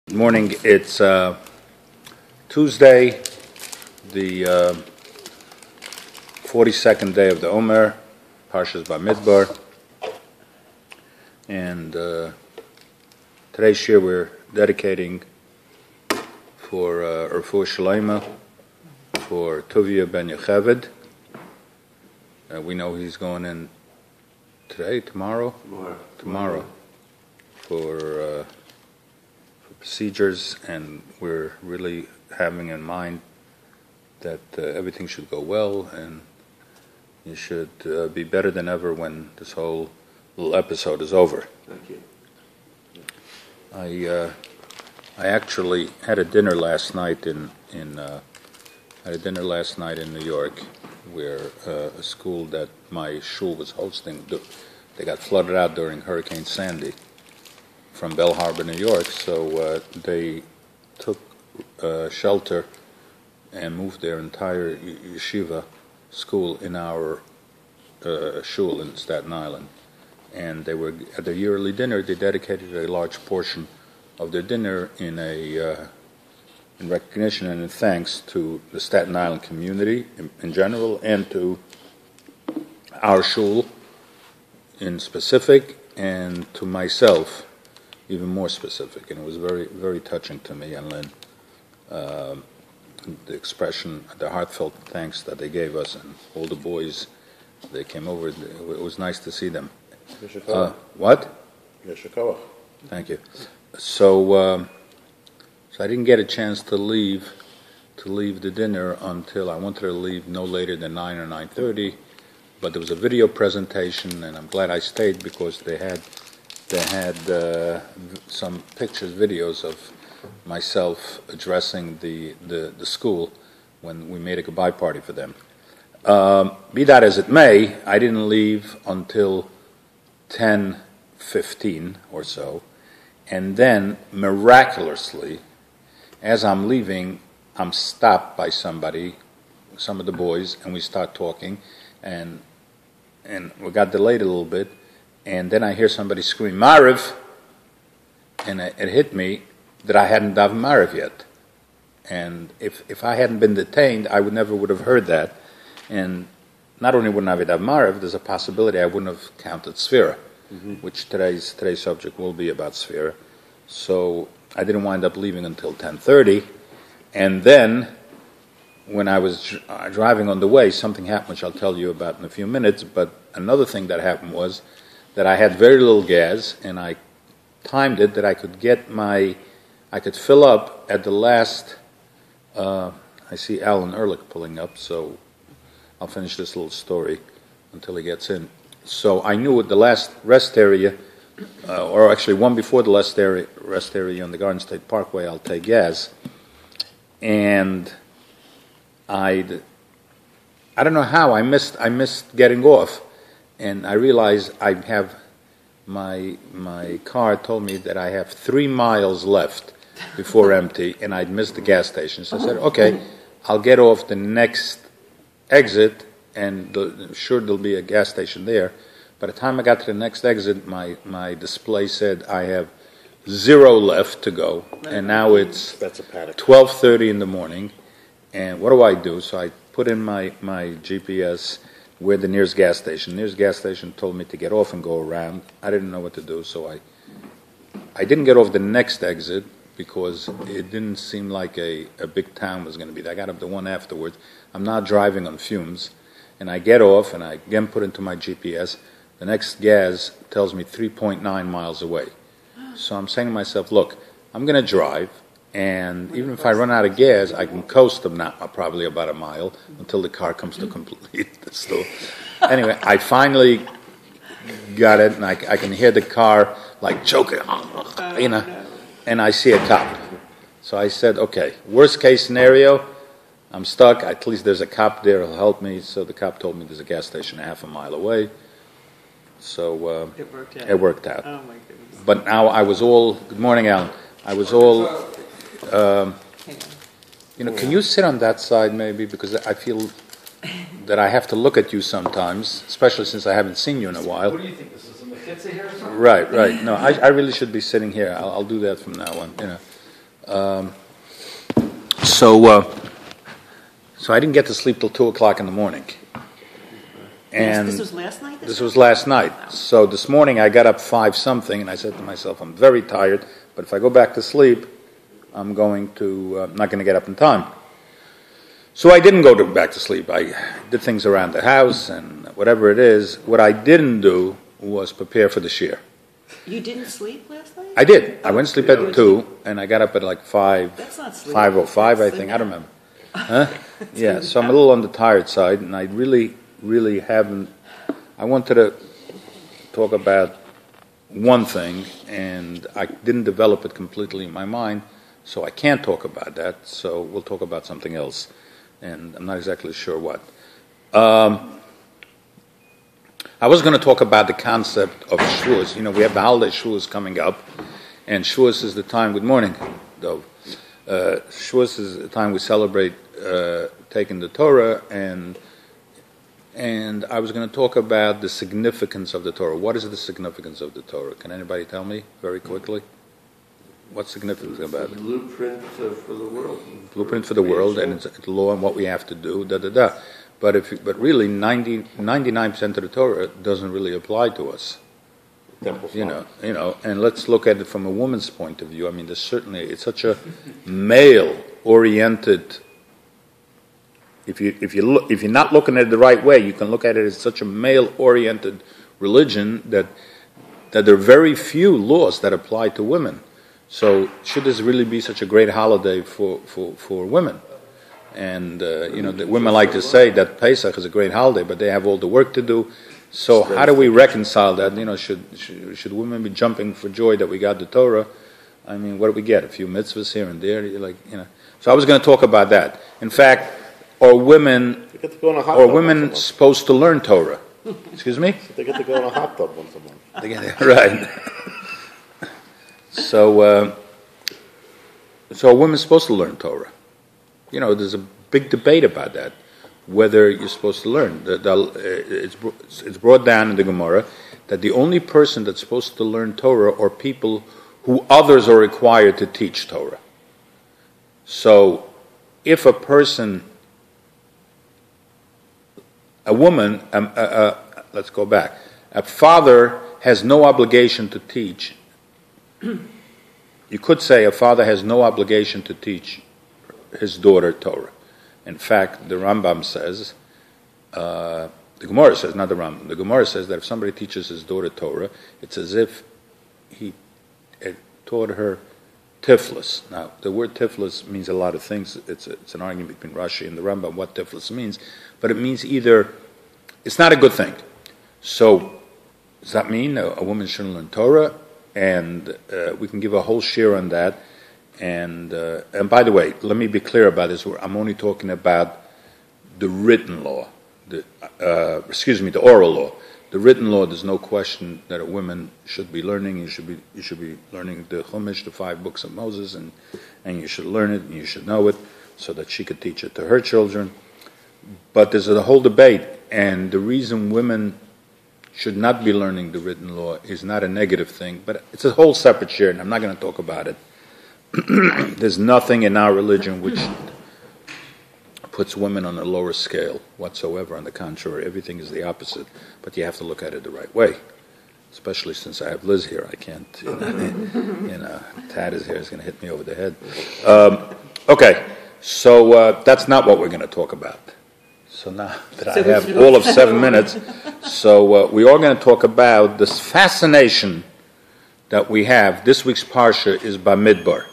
Good morning. It's Tuesday, the 42nd day of the Omer, Parshas Bamidbar, and today's Shiur we're dedicating for Refuah Shalema for Tuvia ben Yocheved. We know he's going in today, tomorrow for procedures, and we're really having in mind that everything should go well, and you should be better than ever when this whole little episode is over. Thank you. I actually had a dinner last night in New York, where a school that my shul was hosting, they got flooded out during Hurricane Sandy from Bell Harbor, New York, so they took shelter and moved their entire yeshiva school in our shul in Staten Island. And they were at their yearly dinner. They dedicated a large portion of their dinner in recognition and in thanks to the Staten Island community in general, and to our shul in specific, and to myself even more specific. And it was very, very touching to me, and Lynn, the expression, the heartfelt thanks that they gave us, and all the boys, they came over. It was nice to see them. What? Thank you. So I didn't get a chance to leave the dinner until I wanted to leave no later than 9 or 9:30. But there was a video presentation, and I'm glad I stayed because they had some pictures, videos of myself addressing the school when we made a goodbye party for them. Be that as it may, I didn't leave until 10:15 or so, and then miraculously, as I'm leaving, I'm stopped by somebody, some of the boys, and we start talking, and we got delayed a little bit. And then I hear somebody scream, Mariv, and it hit me that I hadn't davened Mariv yet. And if I hadn't been detained, I would have heard that. And not only wouldn't I have davened Mariv, there's a possibility I wouldn't have counted Sfira, which today's subject will be about Sfira. So I didn't wind up leaving until 10:30. And then when I was driving on the way, something happened, which I'll tell you about in a few minutes. But another thing that happened was that I had very little gas, and I timed it that I could fill up at the last, I see Alan Ehrlich pulling up, so I'll finish this little story until he gets in. So I knew at the last rest area, or actually one before the last rest area on the Garden State Parkway, I'll take gas. And I don't know how, I missed getting off. And I realized I have my car told me that I have 3 miles left before empty, and I'd missed the gas station. So I said, okay, I'll get off the next exit, and sure there'll be a gas station there. By the time I got to the next exit, my display said I have 0 left to go, and now it's 12:30 in the morning. And what do? So I put in my GPS where the nearest gas station. The nearest gas station told me to get off and go around. I didn't know what to do, so I didn't get off the next exit because it didn't seem like a big town was going to be there. I got up the one afterwards. I'm not driving on fumes, and I get off, and I again put into my GPS. The next gas tells me 3.9 miles away. So I'm saying to myself, look, I'm going to drive, and even if I run out of gas, I can coast them now, probably about a mile, until the car comes to complete the store. Anyway, I finally got it, and I can hear the car like choking, and I see a cop. So I said, okay, worst case scenario, I'm stuck. At least there's a cop there who'll help me. So the cop told me there's a gas station half a mile away. So it worked out. Oh my goodness. But now good morning, Alan. I was all, can you sit on that side maybe? Because I feel that I have to look at you sometimes, especially since I haven't seen you in a while. What do you think this is, a mechitza here or something? Right. No, I really should be sitting here. I'll do that from now on. So I didn't get to sleep till 2 o'clock in the morning. And this was last night? This was last night. So this morning I got up 5-something, and I said to myself, I'm very tired, but if I go back to sleep, I'm not going to get up in time. So I didn't go back to sleep. I did things around the house and whatever it is. What I didn't do was prepare for the shiur. You didn't sleep last night? I did. I went to sleep at 2, and I got up at like 5. That's not sleep. 5:05, I think. I don't remember. Huh? Yeah, so I'm a little on the tired side, and I really haven't. I wanted to talk about one thing, and I didn't develop it completely in my mind, so I can't talk about that. So we'll talk about something else, and I'm not exactly sure what. I was going to talk about the concept of Shavuos. You know, we have the holiday Shavuos coming up, and Shavuos is the time. Good morning, Dov. Shavuos is the time we celebrate taking the Torah, and I was going to talk about the significance of the Torah. What is the significance of the Torah? Can anybody tell me very quickly? What's significant about it? Blueprint for the world. Blueprint for the world, and it's law and what we have to do. But really, 99% of the Torah doesn't really apply to us. You know, and let's look at it from a woman's point of view. I mean, it's such a male-oriented. If you're not looking at it the right way, you can look at it as such a male-oriented religion that there are very few laws that apply to women. So should this really be such a great holiday for women? And the women like to say that Pesach is a great holiday, but they have all the work to do. So how do we reconcile that? You know, should women be jumping for joy that we got the Torah? I mean, what do we get? A few mitzvahs here and there, So I was going to talk about that. In fact, are women supposed to learn Torah? Excuse me? They get to go in a hot tub once a month. Right. So are women supposed to learn Torah? You know, there's a big debate about that, whether you're supposed to learn. It's brought down in the Gemara that the only person that's supposed to learn Torah are people who others are required to teach Torah. So if let's go back, a father has no obligation to teach. You could say a father has no obligation to teach his daughter Torah. In fact, the Rambam says, the Gemara says, not the Rambam, the Gemara says that if somebody teaches his daughter Torah, it's as if he taught her tiflis. Now, the word tiflis means a lot of things. It's an argument between Rashi and the Rambam what tiflis means, but it means either, it's not a good thing. So, does that mean a woman shouldn't learn Torah? And we can give a whole shiur on that. And by the way, let me be clear about this. I'm only talking about the written law, the oral law. The written law, there's no question that a woman should be learning. You should be learning the Chumash, the 5 books of Moses, and you should learn it and you should know it so that she could teach it to her children. But there's a whole debate, and the reason women should not be learning the written law is not a negative thing, but it's a whole separate shiur, and I'm not going to talk about it. There's nothing in our religion which puts women on a lower scale whatsoever. On the contrary, everything is the opposite. But you have to look at it the right way. Especially since I have Liz here, I can't. Tad is here; is going to hit me over the head. Okay, so that's not what we're going to talk about. So now that I have all of 7 minutes, so we are going to talk about this fascination that we have. This week's parsha is Bamidbar.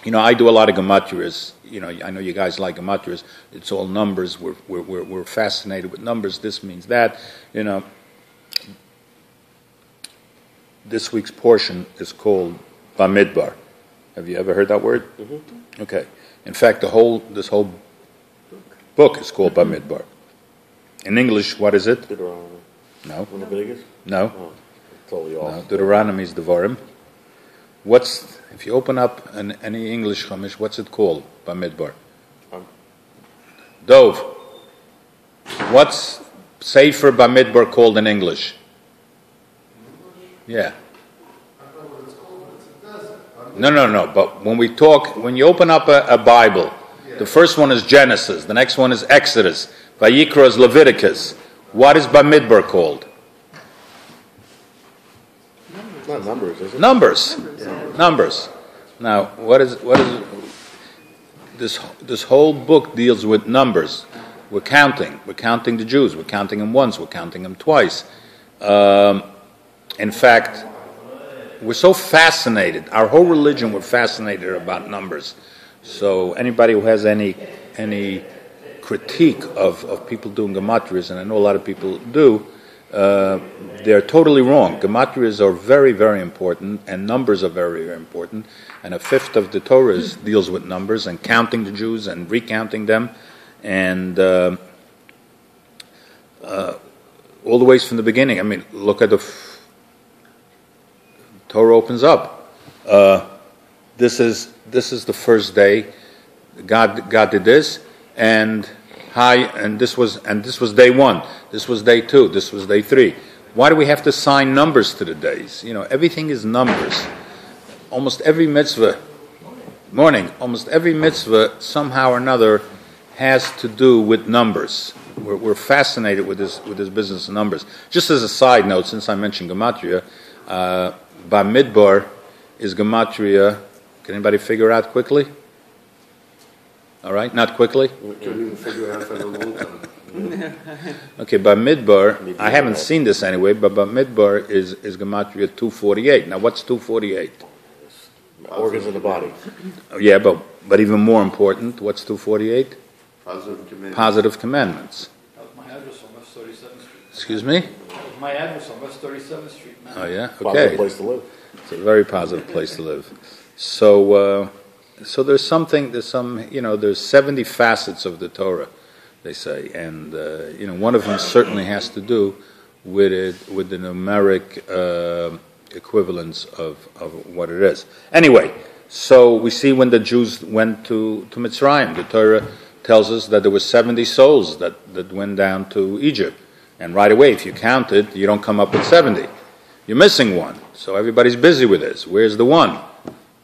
You know, I do a lot of gematrias. You know, I know you guys like gematrias. It's all numbers. We're fascinated with numbers. This means that. You know, this week's portion is called Bamidbar. Have you ever heard that word? Mm-hmm. Okay. In fact, this whole book is called Bamidbar. In English, what is it? Deuteronomy. No. Leviticus? No. Oh, totally off. No. Deuteronomy is Devarim. If you open up any English Chumash, what's it called? Bamidbar. Dov. What's Sefer Bamidbar called in English? Yeah. I don't know what it's called, but it's a desert. No. But when you open up a Bible, the first one is Genesis, the next one is Exodus, Vayikra is Leviticus. What is Bamidbar called? Not numbers, is it? Numbers. Now, what is this whole book deals with numbers. We're counting the Jews. We're counting them once. We're counting them twice. In fact, we're so fascinated. Our whole religion, we're fascinated about numbers. So anybody who has any critique of people doing gematrias, and I know a lot of people do, they're totally wrong. Gematrias are very, very important, and numbers are very, very important. And a fifth of the Torah deals with numbers and counting the Jews and recounting them, and all the ways from the beginning. I mean, look at the Torah opens up. This is the first day. God did this, and this was day 1. This was day 2. This was day 3. Why do we have to assign numbers to the days? Everything is numbers. Almost every mitzvah somehow or another has to do with numbers. We're fascinated with this business of numbers. Just as a side note, since I mentioned gematria, Bamidbar is gematria. Can anybody figure out quickly? All right, not quickly. We couldn't even figure it out for a long time. Okay, Bamidbar, I haven't seen this anyway, but Bamidbar is gematria 248. Now, what's 248? Organs of the body. Yeah, but even more important, what's 248? Positive commandments. That was my address on West 37th Street. Excuse me? That was my address on West 37th Street. Oh, yeah? Okay. Positive place to live. It's a very positive place to live. So there's 70 facets of the Torah, they say, and one of them certainly has to do with the numeric equivalence of what it is. Anyway, so we see when the Jews went to Mitzrayim, the Torah tells us that there were 70 souls that went down to Egypt, and right away, if you count it, you don't come up with 70. You're missing one. So everybody's busy with this. Where's the one?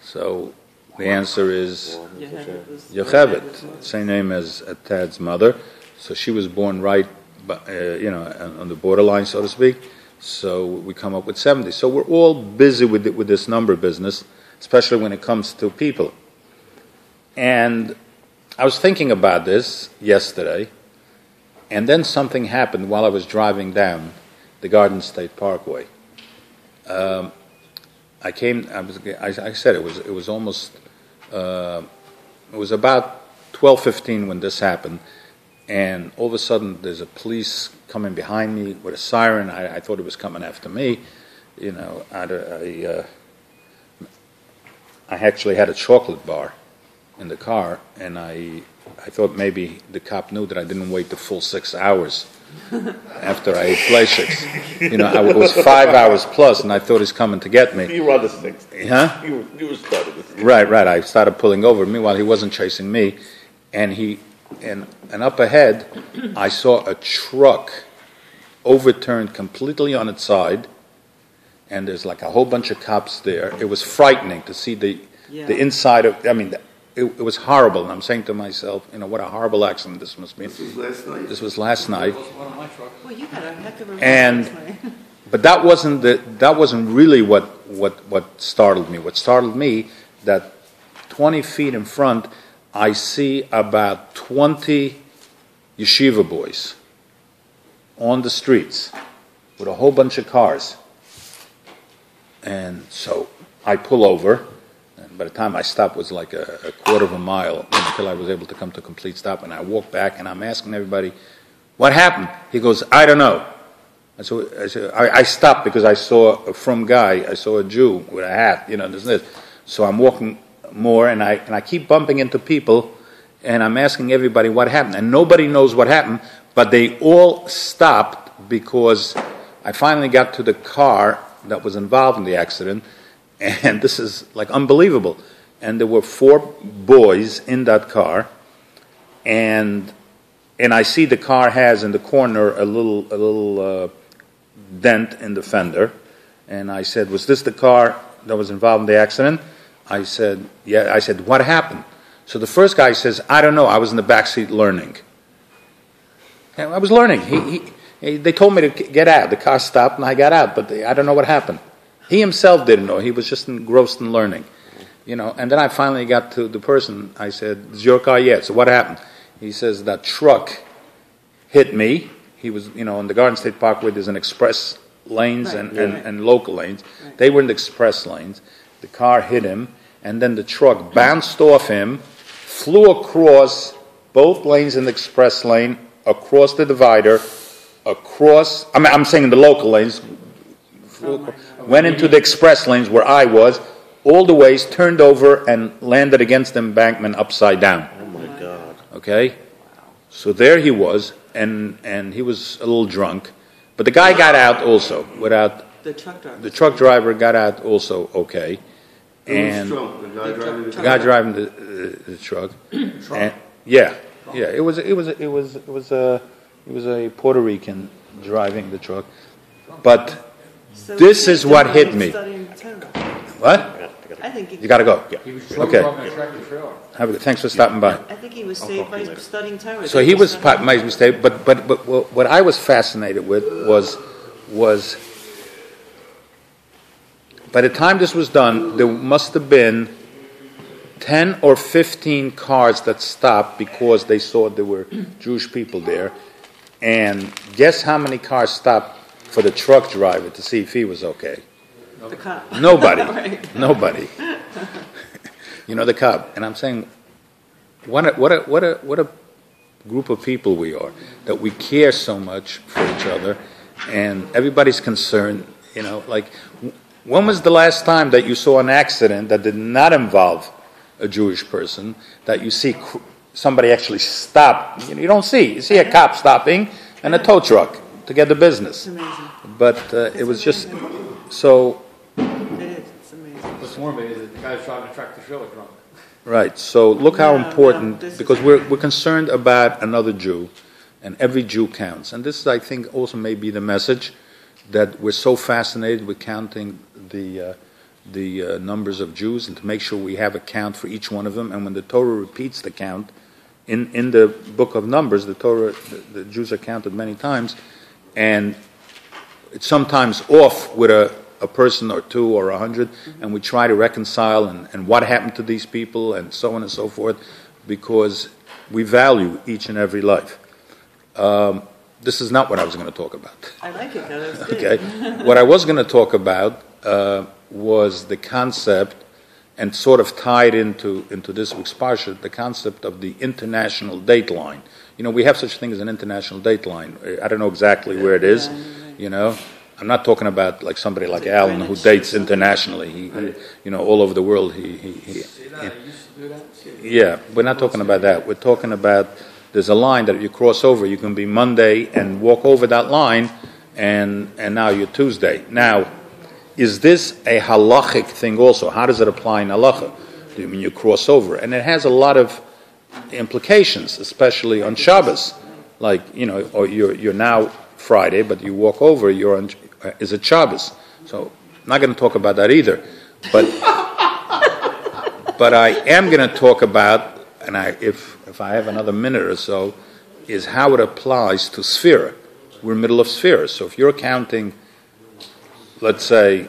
So the answer is Yocheved, same name as Tad's mother. So she was born right, on the borderline, so to speak. So we come up with 70. So we're all busy with this number business, especially when it comes to people. And I was thinking about this yesterday, and then something happened while I was driving down the Garden State Parkway. I said it was almost. It was about 12:15 when this happened, and all of a sudden there's a police coming behind me with a siren. I thought it was coming after me. I actually had a chocolate bar in the car, and I thought maybe the cop knew that I didn't wait the full 6 hours after I ate Fleshix. It was 5 hours plus, and I thought he's coming to get me. You were on the 6th. Huh? You were started the 6th. Right. I started pulling over. Meanwhile, he wasn't chasing me, and up ahead, I saw a truck overturned completely on its side, and there's like a whole bunch of cops there. It was frightening to see the inside of. I mean, it was horrible, and I'm saying to myself, what a horrible accident this must be. This was last night? This was last night. It was one of my trucks. Well, you had a heck of a And, but that wasn't really what startled me. What startled me, that 20 feet in front, I see about 20 yeshiva boys on the streets with a whole bunch of cars. And so I pull over. By the time I stopped, it was like a quarter of a mile until I was able to come to a complete stop. And I walked back, and I'm asking everybody, what happened? He goes, I don't know. I stopped because I saw a frum guy. I saw a Jew with a hat, this and this. So I'm walking more, and I keep bumping into people, and I'm asking everybody what happened. And nobody knows what happened, but they all stopped because I finally got to the car that was involved in the accident. And this is like unbelievable. And there were 4 boys in that car, and I see the car has in the corner a little dent in the fender. And I said, "Was this the car that was involved in the accident?" I said, yeah. I said, what happened? So the first guy says, I don't know. I was in the back seat learning. And I was learning. They told me to get out. The car stopped and I got out, but I don't know what happened. He himself didn't know. He was just engrossed in learning. And then I finally got to the person. I said, is your car? Yeah. So what happened? He says, that truck hit me. He was, in the Garden State Parkway, there's an express lanes and local lanes. Right. They were in the express lanes. The car hit him, and then the truck bounced off him, flew across both lanes in the express lane, across the divider, I'm saying in the local lanes, went into the express lanes where I was, all the ways, turned over and landed against the embankment upside down. Oh my God. Okay? So there he was, and he was a little drunk. But the guy got out also, without... The truck driver. The truck driver got out also okay. And The guy driving the truck. And, yeah. It was a Puerto Rican driving the truck. But So this he is what hit me. studying Torah. What? I think You got to go. He was Okay. driving a tractor trailer. Thanks for stopping by. I think he was saved by studying Torah. So he was my mistake. But what I was fascinated with was by the time this was done, there must have been 10 or 15 cars that stopped because they saw there were Jewish people there. And guess how many cars stopped for the truck driver to see if he was okay? The cop. Nobody. Right. Nobody. The cop. And I'm saying, what a group of people we are, that we care so much for each other, and everybody's concerned. When was the last time that you saw an accident that did not involve a Jewish person, that you see somebody actually stop? You don't see. You see a cop stopping and a tow truck to get the business. It's amazing. But it was just so. It is. It's amazing. What's more amazing is the guy's driving a tractor trailer drunk. Right. So look how No, important, this is because we're concerned about another Jew, and every Jew counts. And this, I think, also may be the message, that we're so fascinated with counting the numbers of Jews, and to make sure we have a count for each one of them. And when the Torah repeats the count in the book of Numbers, the Jews are counted many times, and it's sometimes off with a person or two or 100, and we try to reconcile and what happened to these people and so on and so forth, because we value each and every life. This is not what I was going to talk about. I like it. No, that's good. Okay. What I was going to talk about was the concept, and sort of tied into this week's parsha, the concept of the international date line. We have such a thing as an international date line. I don't know exactly where it is. I'm not talking about like somebody like Alan who dates internationally. He all over the world. Yeah, we're not talking about that. We're talking about, there's a line that if you cross over, you can be Monday and walk over that line, and now you're Tuesday. Now, is this a halachic thing also? How does it apply in halacha? Do you mean you cross over? And it has a lot of implications, especially on Shabbos. Like, or you're now Friday, but you walk over, is it Shabbos? So, I'm not going to talk about that either. But I am going to talk about, and if I have another minute or so, is how it applies to Sphira. We're in the middle of Sphira. So if you're counting, let's say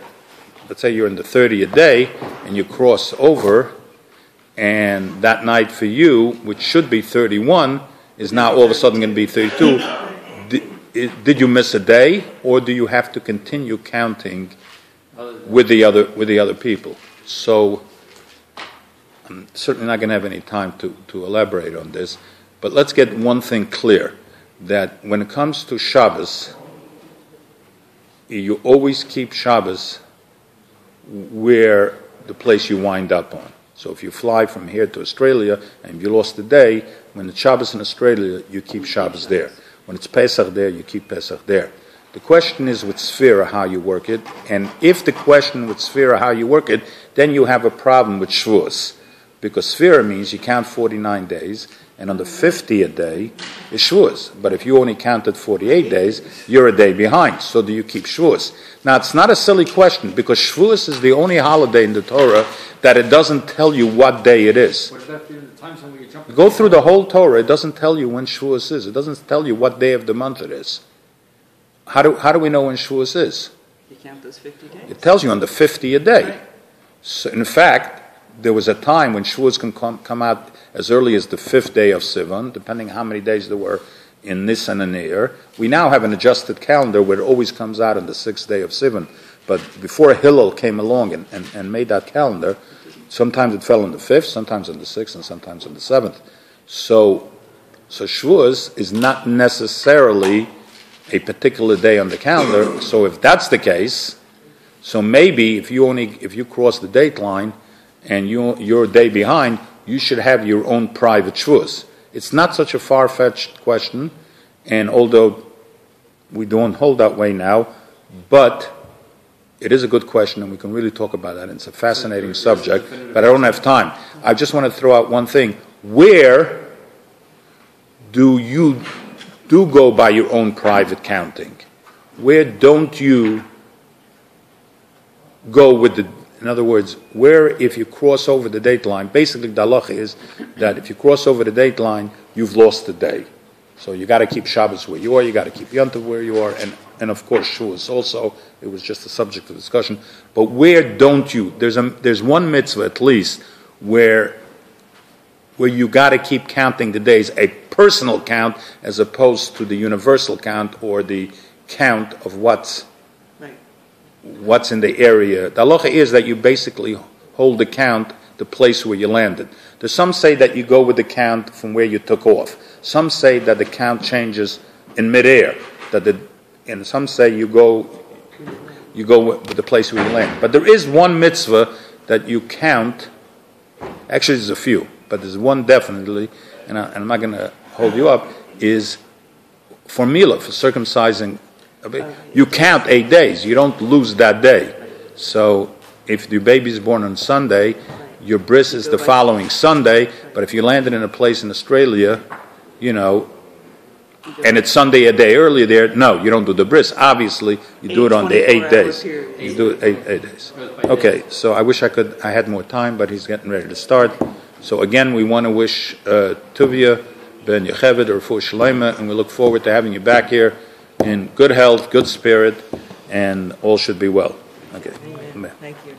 you're in the 30th day, and you cross over, and that night for you, which should be 31, is now all of a sudden going to be 32. Did you miss a day, or do you have to continue counting with the other people? So I'm certainly not going to have any time to elaborate on this, but let's get one thing clear, that when it comes to Shabbos, you always keep Shabbos where the place you wind up on. So if you fly from here to Australia and you lost a day, when it's Shabbos in Australia, you keep Shabbos there. When it's Pesach there, you keep Pesach there. The question is with Sphira how you work it, and if the question with Sphira how you work it, then you have a problem with Shavuos. Because Sphira means you count 49 days, and on the 50th day is Shavuos. But if you only counted 48 days, you're a day behind. So do you keep Shavuos? Now, it's not a silly question, because Shavuos is the only holiday in the Torah that it doesn't tell you what day it is. What does that do? The time zone when you jump? Go through the whole Torah. It doesn't tell you when Shavuos is. It doesn't tell you what day of the month it is. How do we know when Shavuos is? You count those 50 days. It tells you on the 50th day. Right. So in fact, there was a time when Shavuos can come out as early as the 5th day of Sivan, depending how many days there were in Nisan and Iyar. We now have an adjusted calendar where it always comes out on the 6th day of Sivan. But before Hillel came along and made that calendar, sometimes it fell on the 5th, sometimes on the 6th, and sometimes on the 7th. So Shavuos is not necessarily a particular day on the calendar. So if that's the case, so maybe if you cross the date line and you're a day behind, you should have your own private Shavuos. It's not such a far-fetched question, and although we don't hold that way now, but it is a good question, and we can really talk about that. And it's a fascinating subject, but I don't have time. I just want to throw out one thing. Where do you go by your own private counting? Where don't you go with the... In other words, where if you cross over the date line, basically the halacha is that if you cross over the date line, you've lost the day. So you got to keep Shabbos where you are, you got to keep Yom Tov where you are, and of course Shavuos also. It was just a subject of discussion. But where don't you? There's one mitzvah at least where you got to keep counting the days, a personal count as opposed to the universal count or the count of what's in the area. The halacha is that you basically hold the count, the place where you landed. There's some say that you go with the count from where you took off. Some say that the count changes in midair. And some say you go with the place where you land. But there is one mitzvah that you count. Actually, there's a few, but there's one definitely, and I'm not going to hold you up, is for milah, for circumcising. You count 8 days. You don't lose that day. So if your baby is born on Sunday, your bris is the following Sunday. But if you landed in a place in Australia, and it's Sunday a day earlier there, no, you don't do the bris. Obviously, you do it on the 8 days. You do it 8 days. Okay, so I wish I had more time, but he's getting ready to start. So again, we want to wish Tuvia ben Yocheved or Refuah Shleima, and we look forward to having you back here in good health, good spirit, and all should be well. Okay. Amen. Thank you.